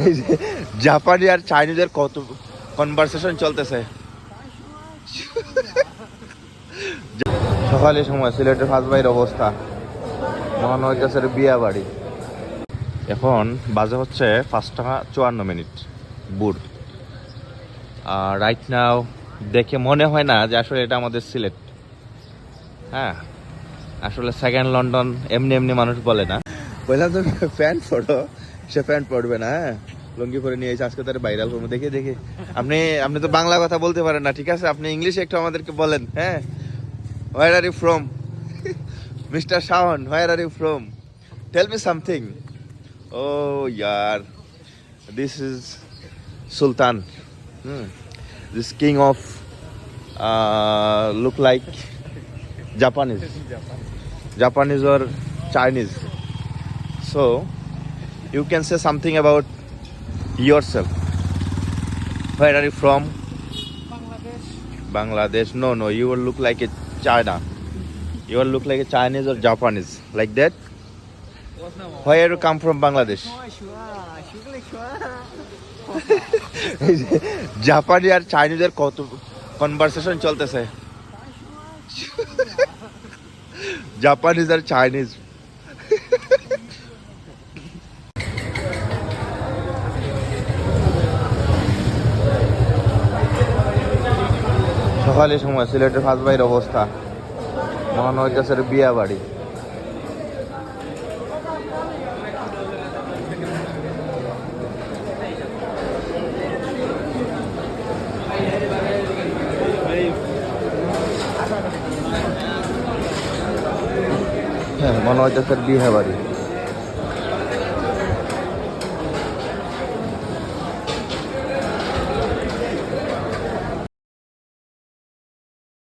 এই যে জাপানি আর চাইনিজের কত কনভারসেশন চলতেছে। সকালের সময় সিলেটের ফাজবাইয়ের অবস্থা মনে হইতেছে বিয়া বাড়ি। এখন বাজে হচ্ছে 5:54 বুর। রাইট নাও দেখে মনে হয় না যে আসলে এটা আমাদের সিলেট। হ্যাঁ, আসলে সেকেন্ড লন্ডন এমনি এমনি মানুষ বলে না। বললাম তুমি প্যান্ট পরো, সে প্যান্ট পরবে না। হ্যাঁ, লুঙ্গি পরে নিয়ে এসে আজকে তার ভাইরাল করবো। দেখে দেখে আপনি তো বাংলা কথা বলতে পারেন না, ঠিক আছে? আপনি ইংলিশে একটু আমাদেরকে বলেন। হ্যাঁ, where are you from? Mister Shaon, where are you from? Tell me something. Oh yeah, this is Sultan. This king of look like Japanese or Chinese. So you can say something about yourself. Where are you from? Bangladesh. No, you will look like a China. You will look like a Chinese or Japanese, like that. Where you come from, Bangladesh? জাপানি আর চাইনিজের কত conversation চলতেছে। Japanese আর Chinese. সকালের সময় সিলেটের ফাজবাইয়ের অবস্থা মনে হইতেছে বিয়া বাড়ি। হ্যাঁ, মনে হইতেছে বিয়ে বাড়ি।